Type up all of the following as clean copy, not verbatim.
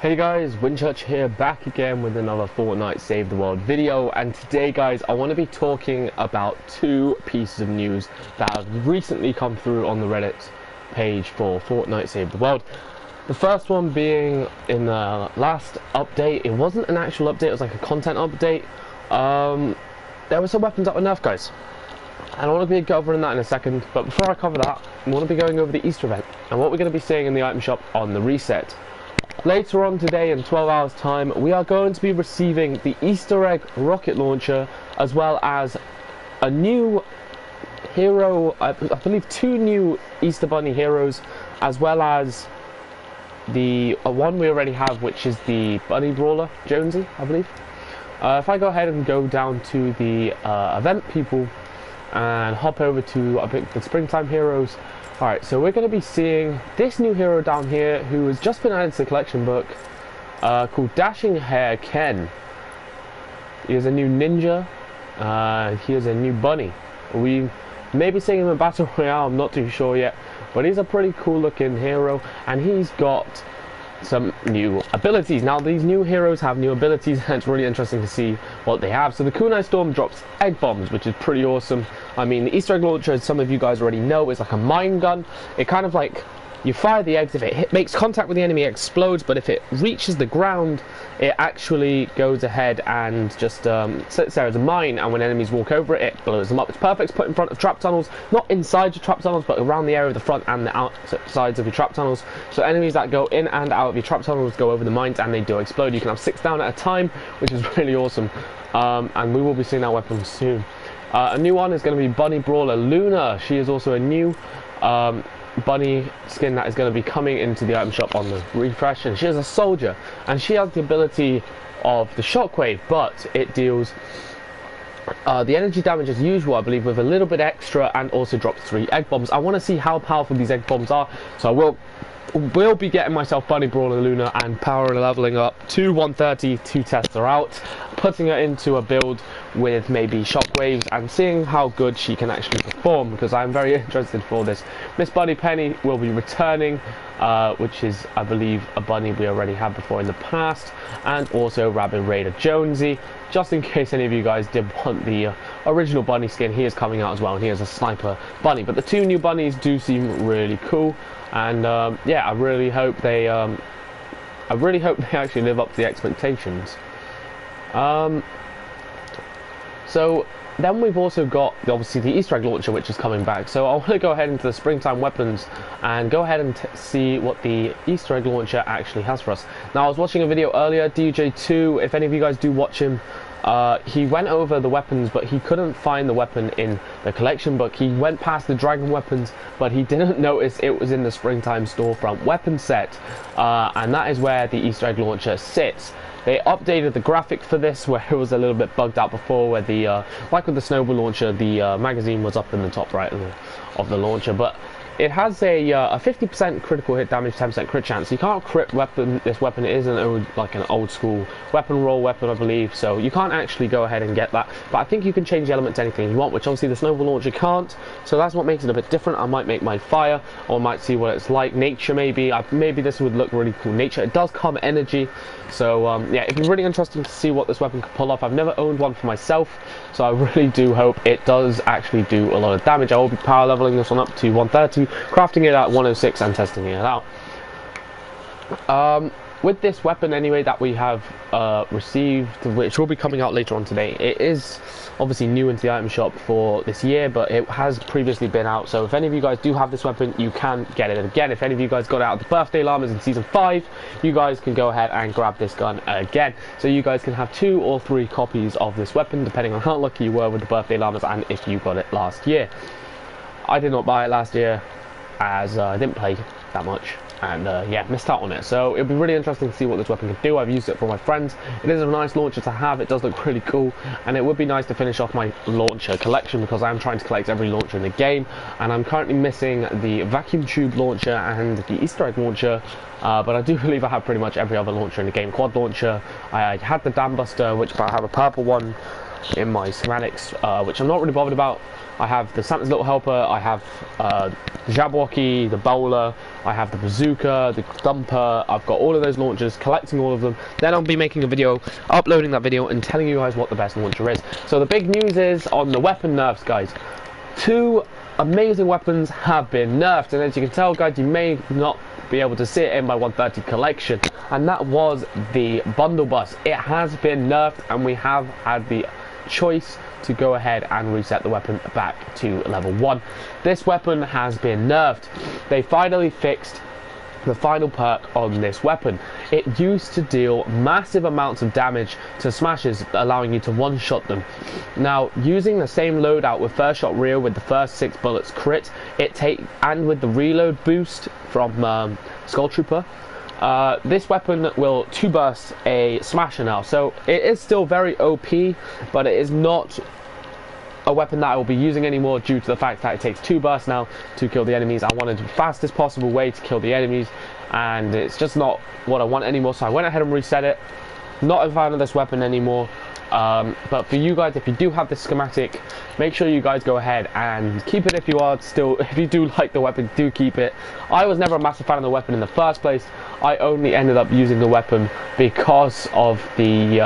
Hey guys, Winchurch here, back again with another Fortnite Save the World video, and today guys I want to be talking about two pieces of news that have recently come through on the Reddit page for Fortnite Save the World. The first one being in the last update. It wasn't an actual update, it was like a content update. There were some weapons that were nerfed, guys, and I want to be covering that in a second, but before I cover that, I want to be going over the Easter event and what we're going to be seeing in the item shop on the reset. Later on today, in 12 hours time, we are going to be receiving the Easter egg rocket launcher, as well as a new hero, I believe 2 new Easter Bunny heroes, as well as the one we already have, which is the Bunny Brawler, Jonesy, I believe. If I go ahead and go down to the event people and hop over to, I think, the Springtime Heroes. Alright, so we're going to be seeing this new hero down here who has just been added to the collection book, called Dashing Hair Ken. He is a new ninja, he is a new bunny. We may be seeing him in Battle Royale, I'm not too sure yet, but he's a pretty cool looking hero, and he's got some new abilities. Now these new heroes have new abilities, and it's really interesting to see what they have. So the Kunai Storm drops egg bombs, which is pretty awesome. I mean, the Easter egg launcher, as some of you guys already know, is like a mine gun. It kind of like, you fire the eggs, if it makes contact with the enemy, it explodes, but if it reaches the ground, it actually goes ahead and just sits there as a mine, and when enemies walk over it, it blows them up. It's perfect to put in front of trap tunnels, not inside your trap tunnels, but around the area of the front and the outsides of your trap tunnels. So enemies that go in and out of your trap tunnels go over the mines, and they do explode. You can have 6 down at a time, which is really awesome, and we will be seeing that weapon soon. A new one is going to be Bunny Brawler Luna. She is also a new bunny skin that is going to be coming into the item shop on the refresh, and she is a soldier, and she has the ability of the shockwave, but it deals the energy damage as usual, I believe, with a little bit extra, and also drops 3 egg bombs. I want to see how powerful these egg bombs are, so I will be getting myself Bunny Brawler Luna and power leveling up to 130 to test her out, putting her into a build with maybe shockwaves and seeing how good she can actually perform, because I'm very interested for this. Miss Bunny Penny will be returning, which is, I believe, a bunny we already had before in the past, and also Rabbit Raider Jonesy. Just in case any of you guys did want the original bunny skin, he is coming out as well, and he is a sniper bunny. But the 2 new bunnies do seem really cool, and yeah, I really hope they actually live up to the expectations. So then we've also got obviously the Easter egg launcher, which is coming back. So I want to go ahead into the Springtime weapons and go ahead and see what the Easter egg launcher actually has for us. Now I was watching a video earlier, DJ2, if any of you guys do watch him, he went over the weapons, but he couldn't find the weapon in the collection book. He went past the dragon weapons, but he didn't notice it was in the Springtime storefront weapon set, and that is where the Easter egg launcher sits. They updated the graphic for this, where it was a little bit bugged out before, where the like with the snowball launcher, the magazine was up in the top right of the launcher, but it has a 50% critical hit damage, 10% crit chance. You can't crit this weapon. It is like an old school weapon roll weapon, I believe, so you can't actually go ahead and get that. But I think you can change the element to anything you want, which obviously the snowball launcher can't, so that's what makes it a bit different. I might make mine fire, or I might see what it's like. Nature, maybe. Maybe this would look really cool. Nature. It does come energy, so yeah, it'd be really interesting to see what this weapon could pull off. I've never owned one for myself, so I really do hope it does actually do a lot of damage. I will be power leveling this one up to 130, crafting it at 106 and testing it out. With this weapon anyway that we have received, which will be coming out later on today, it is obviously new into the item shop for this year, but it has previously been out, so if any of you guys do have this weapon, you can get it again. If any of you guys got it out of the birthday llamas in season 5, you guys can go ahead and grab this gun again, so you guys can have 2 or 3 copies of this weapon, depending on how lucky you were with the birthday llamas and if you got it last year. I did not buy it last year, as I didn't play that much, and yeah, missed out on it. So it'll be really interesting to see what this weapon can do. I've used it for my friends. It is a nice launcher to have. It does look really cool, and it would be nice to finish off my launcher collection, because I am trying to collect every launcher in the game, and I'm currently missing the vacuum tube launcher and the Easter egg launcher, but I do believe I have pretty much every other launcher in the game. Quad launcher, I had the Dam Buster, which I have a purple one. in my schematics, which I'm not really bothered about. I have the Santa's Little Helper, I have the Jabberwocky, the Bowler, I have the Bazooka, the Thumper. I've got all of those launchers, collecting all of them. Then I'll be making a video, uploading that video and telling you guys what the best launcher is. So the big news is on the weapon nerfs, guys. 2 amazing weapons have been nerfed, and as you can tell, guys, you may not be able to see it in my 130 collection, and that was the bundle bus. It has been nerfed, and we have had the choice to go ahead and reset the weapon back to level 1. This weapon has been nerfed. They finally fixed the final perk on this weapon. It used to deal massive amounts of damage to smashes, allowing you to one-shot them. Now, using the same loadout with first shot real with the first 6 bullets crit, and with the reload boost from Skull Trooper, this weapon will 2-burst a smasher now. So it is still very OP, but it is not a weapon that I will be using anymore due to the fact that it takes 2 bursts now to kill the enemies. I wanted the fastest possible way to kill the enemies, and it's just not what I want anymore, so I went ahead and reset it. Not a fan of this weapon anymore. But for you guys, if you do have this schematic, make sure you guys go ahead and keep it. If you do like the weapon, do keep it. I was never a massive fan of the weapon in the first place. I only ended up using the weapon because of the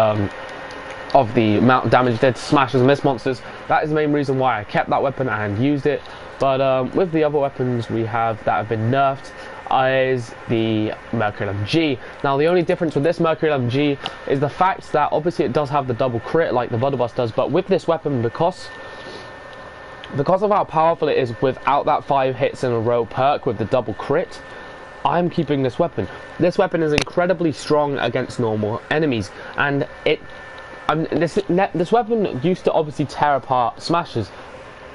amount of damage it did to smashers and mist monsters. That is the main reason why I kept that weapon and used it. But with the other weapons we have that have been nerfed is the Mercury LMG. Now, the only difference with this Mercury LMG is the fact that obviously it does have the double crit like the Bundle Bus does, but with this weapon, because of how powerful it is without that 5 hits in a row perk with the double crit, I'm keeping this weapon. This weapon is incredibly strong against normal enemies, and this weapon used to obviously tear apart smashers,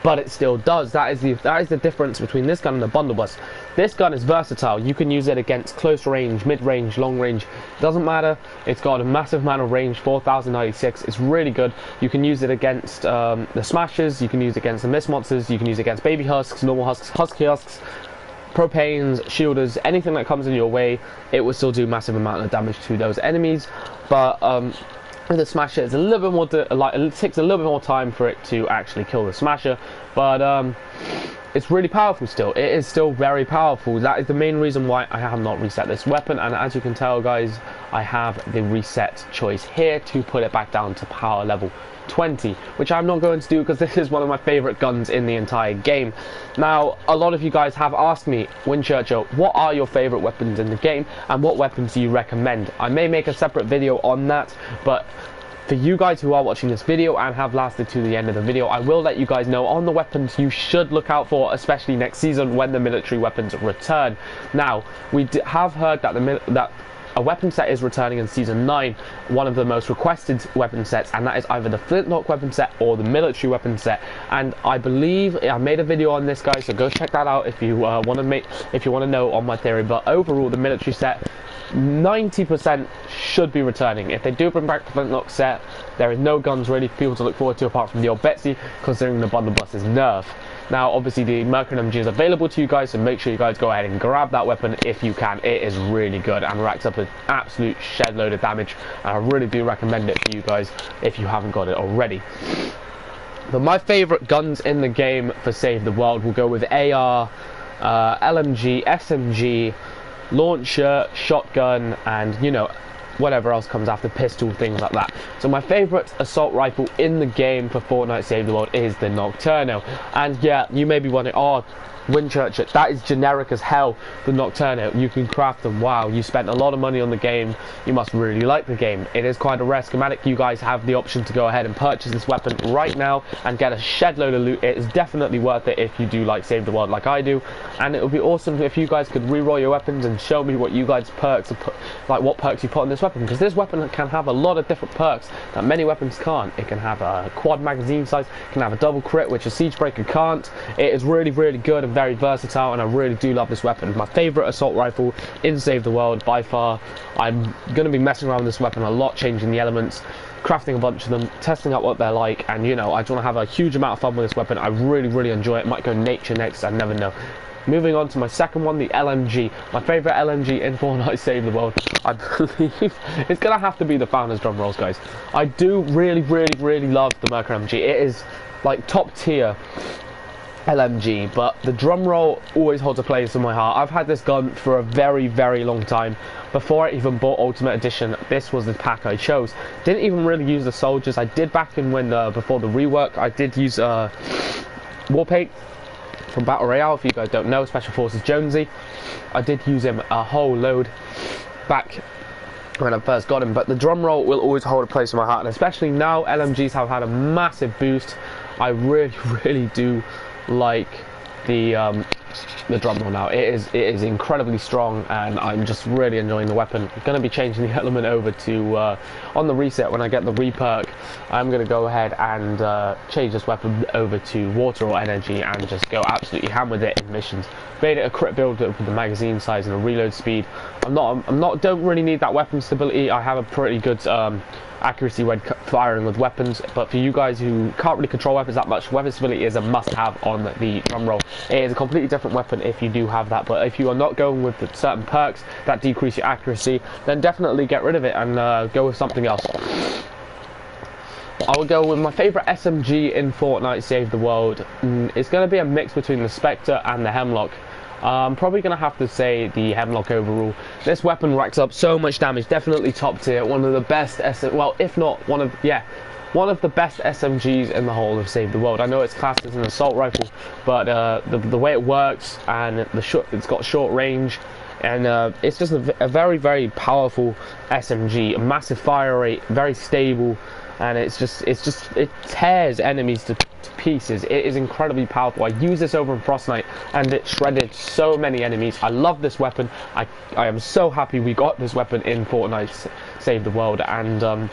but it still does. That is the difference between this gun and the Bundle Bus. This gun is versatile. You can use it against close range, mid range, long range. Doesn't matter. It's got a massive amount of range, 4096. It's really good. You can use it against the smashers. You can use it against the mist monsters. You can use it against baby husks, normal husks, husky husks, propanes, shielders, anything that comes in your way. It will still do massive amount of damage to those enemies. But with the smasher, it's a little bit more it takes a little bit more time for it to actually kill the smasher, but it's really powerful still. It is still very powerful. That is the main reason why I have not reset this weapon, and as you can tell, guys, I have the reset choice here to put it back down to power level 20, which I'm not going to do because this is one of my favorite guns in the entire game. Now, a lot of you guys have asked me, Winchurcher, what are your favorite weapons in the game and what weapons do you recommend? I may make a separate video on that, but for you guys who are watching this video and have lasted to the end of the video, I will let you guys know on the weapons you should look out for, especially next season when the military weapons return. Now, we have heard that a weapon set is returning in Season 9, one of the most requested weapon sets, and that is either the flintlock weapon set or the military weapon set. And I believe I made a video on this, guys, so go check that out if you want to know on my theory. But overall, the military set 90% should be returning. If they do bring back the flintlock set, there is no guns really for people to look forward to apart from the old Betsy, considering the Bundle Bus is nerfed. Now, obviously, the Mercury MG is available to you guys, so make sure you guys go ahead and grab that weapon if you can. It is really good and racks up an absolute shed load of damage, and I really do recommend it for you guys if you haven't got it already. But my favourite guns in the game for Save the World will go with AR, LMG, SMG, launcher, shotgun, and, you know, whatever else comes after, pistol, things like that. So my favourite assault rifle in the game for Fortnite Save the World is the Nocturno. And yeah, you may be wondering, oh, Winchurcher, that is generic as hell, the Nocturno. You can craft them. Wow, you spent a lot of money on the game. You must really like the game. It is quite a rare schematic. You guys have the option to go ahead and purchase this weapon right now and get a shed load of loot. It is definitely worth it if you do like Save the World like I do. And it would be awesome if you guys could re-roll your weapons and show me what you guys perks, like what perks you put on this weapon, because this weapon can have a lot of different perks that many weapons can't. It can have a quad magazine size, it can have a double crit, which a Siegebreaker can't. It is really, really good and very versatile, and I really do love this weapon. My favourite assault rifle in Save the World by far. I'm going to be messing around with this weapon a lot, changing the elements, crafting a bunch of them, testing out what they're like, and you know, I just want to have a huge amount of fun with this weapon. I really, really enjoy it. Might go nature next, I never know. Moving on to my second one, the LMG. My favourite LMG in Fortnite Save the World, I believe it's going to have to be the Founders drum rolls, guys. I do really love the Merc LMG. It is like top tier LMG, but the drum roll always holds a place in my heart. I've had this gun for a very long time. Before I even bought Ultimate Edition, this was the pack I chose. Didn't even really use the soldiers. I did back in when before the rework, I did use war paint from Battle Royale. If you guys don't know, Special Forces Jonesy, I did use him a whole load back when I first got him. But the drum roll will always hold a place in my heart, and especially now LMGs have had a massive boost. I really do like the drum roll now. It is incredibly strong, and I'm just really enjoying the weapon. I'm going to be changing the element over to on the reset when I get the reperk. I'm going to go ahead and change this weapon over to water or energy and just go absolutely ham with it in missions. Made it a crit build with the magazine size and a reload speed. Don't really need that weapon stability. I have a pretty good accuracy when firing with weapons, but for you guys who can't really control weapons that much, weapon stability is a must-have on the drum roll. It is a completely different weapon if you do have that, but if you are not going with the certain perks that decrease your accuracy, then definitely get rid of it and go with something else. I will go with my favourite SMG in Fortnite Save the World. It's going to be a mix between the Spectre and the Hemlock. I'm probably going to have to say the Hemlock overall. This weapon racks up so much damage, definitely top tier, one of the best, well, if not one of the best SMGs in the whole of Save the World. I know it's classed as an assault rifle, but the way it works, and it's got short range, and it's just a very powerful SMG, a massive fire rate, very stable, and it tears enemies to pieces. It is incredibly powerful. I use this over in Fortnite and it shredded so many enemies. I love this weapon. I am so happy we got this weapon in Fortnite Save the World, and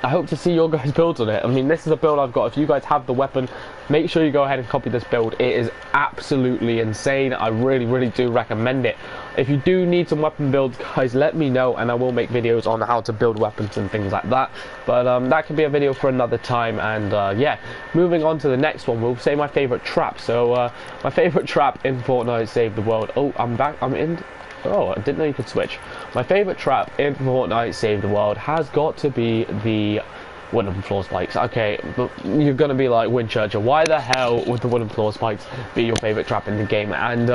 I hope to see your guys' builds on it. I mean, this is a build I've got. If you guys have the weapon, make sure you go ahead and copy this build. It is absolutely insane. I really do recommend it. If you do need some weapon builds, guys, let me know, and I will make videos on how to build weapons and things like that. But that can be a video for another time. And yeah, moving on to the next one, we'll say my favorite trap. So my favorite trap in Fortnite Save the World. Oh, I'm back. I'm in. Oh, I didn't know you could switch. My favourite trap in Fortnite Save the World has got to be the wooden floor spikes. Okay, but you're going to be like, Winchurcher, why the hell would the wooden floor spikes be your favourite trap in the game? And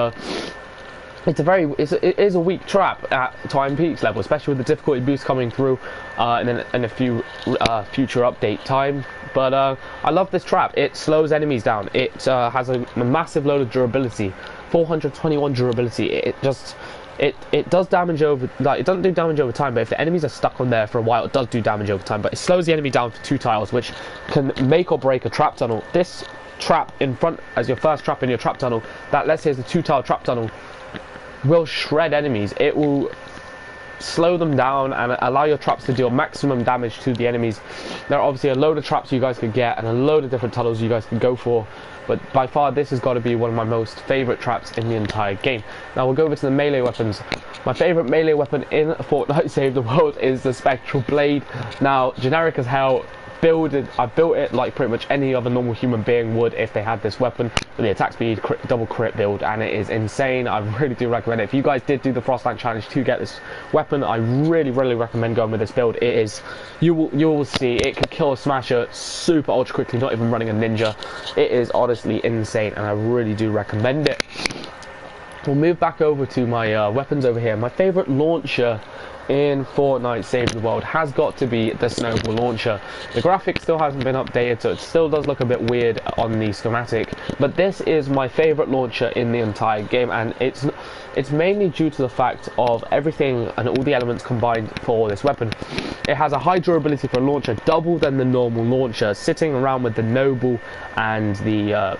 it is a weak trap at time peaks level, especially with the difficulty boost coming through in a few future update time. But I love this trap. It slows enemies down. It has a massive load of durability, 421 durability. It does damage over, like, it doesn't do damage over time, but if the enemies are stuck on there for a while, it does do damage over time. But it slows the enemy down for 2 tiles, which can make or break a trap tunnel. This trap in front as your first trap in your trap tunnel, that let's say is a 2-tile trap tunnel, will shred enemies. It will slow them down and allow your traps to deal maximum damage to the enemies. There are obviously a load of traps you guys could get and a load of different tunnels you guys can go for, but by far this has got to be one of my most favourite traps in the entire game. Now we'll go over to the melee weapons. My favourite melee weapon in Fortnite Save the World is the Spectral Blade. Now, generic as hell, I built it like pretty much any other normal human being would if they had this weapon, with the attack speed, double crit build, and it is insane. I really do recommend it. If you guys did do the Frostland challenge to get this weapon, I really recommend going with this build. It is, you will see, it can kill a smasher super ultra quickly, not even running a ninja. It is honestly insane, and I really do recommend it. We'll move back over to my weapons over here. My favourite launcher in Fortnite Save the World has got to be the Snowball Launcher. The graphics still hasn't been updated, so it still does look a bit weird on the schematic, but this is my favourite launcher in the entire game, and it's mainly due to the fact of everything and all the elements combined for this weapon. It has a high durability for a launcher, double than the normal launcher, sitting around with the Noble and the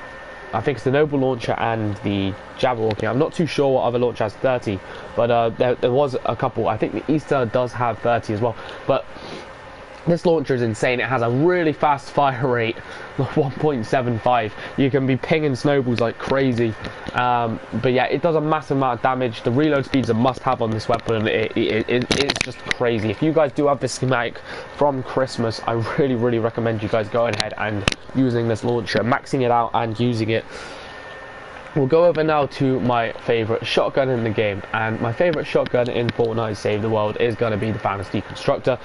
I think it's the Noble launcher and the Jabberwocky. I'm not too sure what other launcher has 30, but there was a couple. I think the Easter does have 30 as well. But this launcher is insane. It has a really fast fire rate, 1.75. You can be pinging snowballs like crazy. But yeah, it does a massive amount of damage. The reload speed is a must-have on this weapon. It's just crazy. If you guys do have this schematic from Christmas, I really recommend you guys going ahead and using this launcher, maxing it out and using it. we'll go over now to my favourite shotgun in the game, and my favourite shotgun in Fortnite Save the World is going to be the Founders Deconstructor.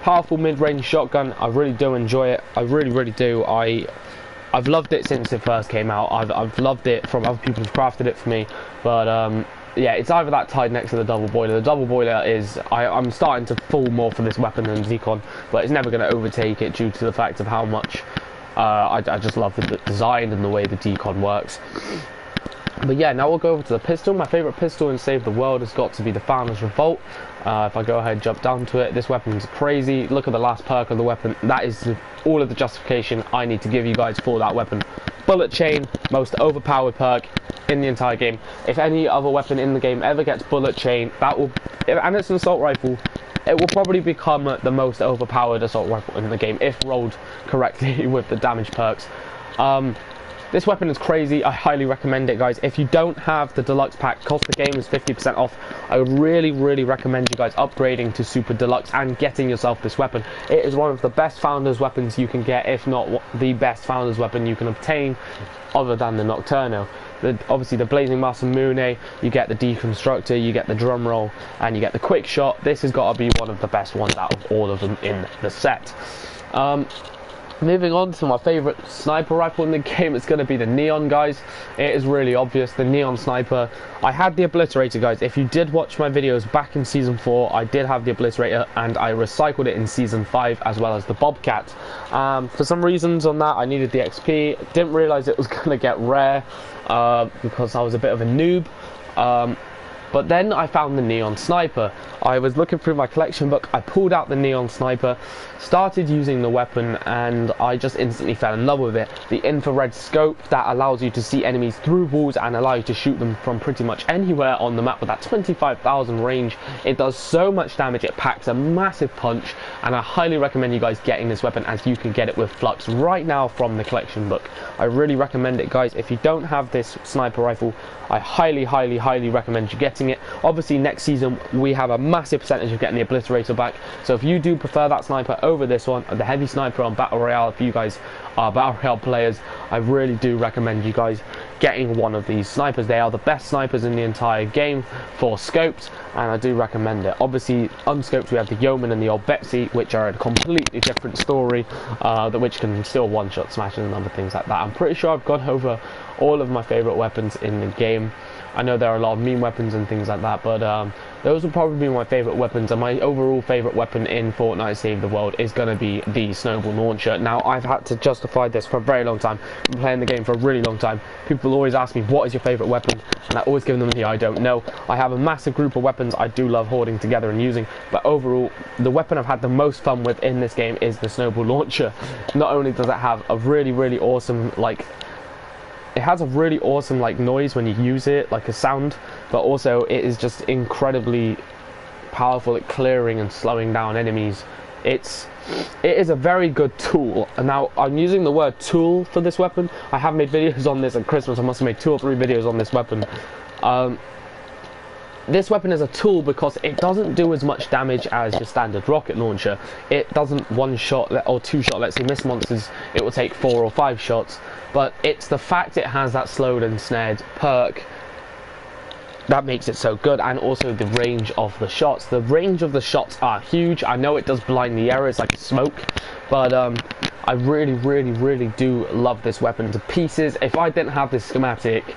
Powerful mid-range shotgun. I really do enjoy it. I really do. I've loved it since it first came out. I've loved it from other people who've crafted it for me, but yeah, it's either that tied next to the double boiler. The double boiler is, I'm starting to fall more for this weapon than Decon, but it's never going to overtake it due to the fact of how much I just love the design and the way the Decon works. But yeah, now we'll go over to the pistol. My favourite pistol in Save the World has got to be the Founders Revolt. If I go ahead and jump down to it, this weapon is crazy. Look at the last perk of the weapon. That is all of the justification I need to give you guys for that weapon. Bullet Chain, most overpowered perk in the entire game. If any other weapon in the game ever gets Bullet Chain, that will, and it's an assault rifle, it will probably become the most overpowered assault rifle in the game if rolled correctly with the damage perks. This weapon is crazy. I highly recommend it, guys. If you don't have the deluxe pack, cost the game is 50% off. I would really recommend you guys upgrading to super deluxe and getting yourself this weapon. It is one of the best Founders weapons you can get, if not the best Founders weapon you can obtain, other than the Nocturno. Obviously the Blazing Masamune, you get the Deconstructor, you get the drum roll, and you get the quick shot. This has got to be one of the best ones out of all of them in the set. Moving on to my favourite sniper rifle in the game, it's going to be the Neon, guys. It is really obvious, the Neon Sniper. I had the Obliterator, guys. If you did watch my videos back in Season 4, I did have the Obliterator, and I recycled it in Season 5, as well as the Bobcat. For some reasons on that, I needed the XP. Didn't realise it was going to get rare, because I was a bit of a noob. But then I found the Neon Sniper. I was looking through my collection book, I pulled out the Neon Sniper, started using the weapon, and I just instantly fell in love with it. The infrared scope that allows you to see enemies through walls and allow you to shoot them from pretty much anywhere on the map with that 25,000 range. It does so much damage, it packs a massive punch, and I highly recommend you guys getting this weapon, as you can get it with Flux right now from the collection book. I really recommend it, guys. If you don't have this sniper rifle, I highly recommend you getting it. Obviously next season we have a massive percentage of getting the Obliterator back, so if you do prefer that sniper over this one, the heavy sniper on Battle Royale, if you guys are Battle Royale players, I really do recommend you guys getting one of these snipers. They are the best snipers in the entire game for scoped, and I do recommend it. Obviously unscoped we have the Yeoman and the old Betsy, which are a completely different story, which can still one-shot smashing and other things like that. I'm pretty sure I've gone over all of my favourite weapons in the game. I know there are a lot of meme weapons and things like that, but those will probably be my favourite weapons, and my overall favourite weapon in Fortnite Save the World is going to be the Snowball Launcher. Now, I've had to justify this for a very long time. I've been playing the game for a really long time. People always ask me, what is your favourite weapon? And I always give them the I don't know. I have a massive group of weapons I do love hoarding together and using, but overall, the weapon I've had the most fun with in this game is the Snowball Launcher. Not only does it have a really awesome, it has a really awesome noise when you use it, like a sound, but also it is just incredibly powerful at clearing and slowing down enemies. It is a very good tool. And now I'm using the word tool for this weapon. I have made videos on this at Christmas. I must have made 2 or 3 videos on this weapon. This weapon is a tool because it doesn't do as much damage as your standard rocket launcher. It doesn't one shot or 2 shot, let's say miss monsters, it will take 4 or 5 shots. But it's the fact it has that slowed and snared perk that makes it so good, and also the range of the shots. The range of the shots are huge. I know it does blind the arrow, it's like smoke, but I really do love this weapon to pieces. If I didn't have this schematic,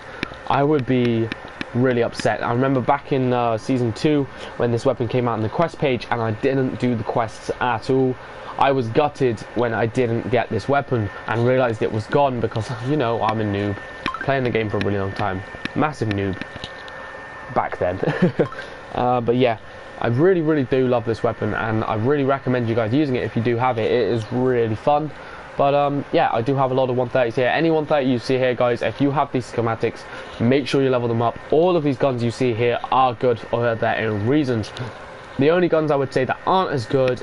I would be really upset. I remember back in Season 2 when this weapon came out on the quest page and I didn't do the quests at all. I was gutted when I didn't get this weapon and realised it was gone because, you know, I'm a noob. Playing the game for a really long time. Massive noob. Back then. But yeah, I really do love this weapon, and I really recommend you guys using it if you do have it. It is really fun. But yeah, I do have a lot of 130s here. Any 130 you see here, guys, if you have these schematics, make sure you level them up. All of these guns you see here are good for their own reasons. The only guns I would say that aren't as good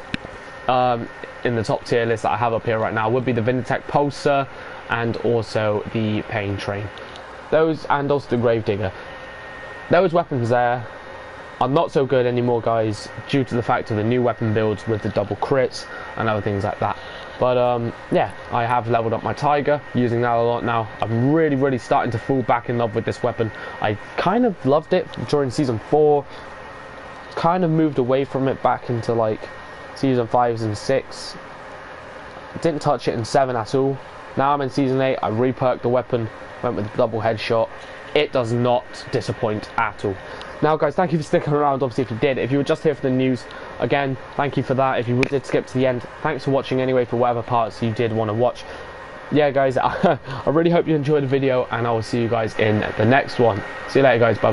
in the top tier list that I have up here right now would be the Vinatech Pulsar and also the Pain Train. Those, and also the Gravedigger. Those weapons there, are not so good anymore, guys, due to the fact of the new weapon builds with the double crits and other things like that. But yeah, I have leveled up my tiger, using that a lot now. I'm really starting to fall back in love with this weapon. I kind of loved it during season 4, kind of moved away from it back into like season 5 and 6. Didn't touch it in 7 at all. Now I'm in season 8, I re-perked the weapon, went with the double headshot. It does not disappoint at all. Now guys, thank you for sticking around, obviously, if you did. If you were just here for the news, again, thank you for that. If you did skip to the end, thanks for watching anyway, for whatever parts you did want to watch. Yeah guys, I really hope you enjoyed the video, and I will see you guys in the next one. See you later guys, bye.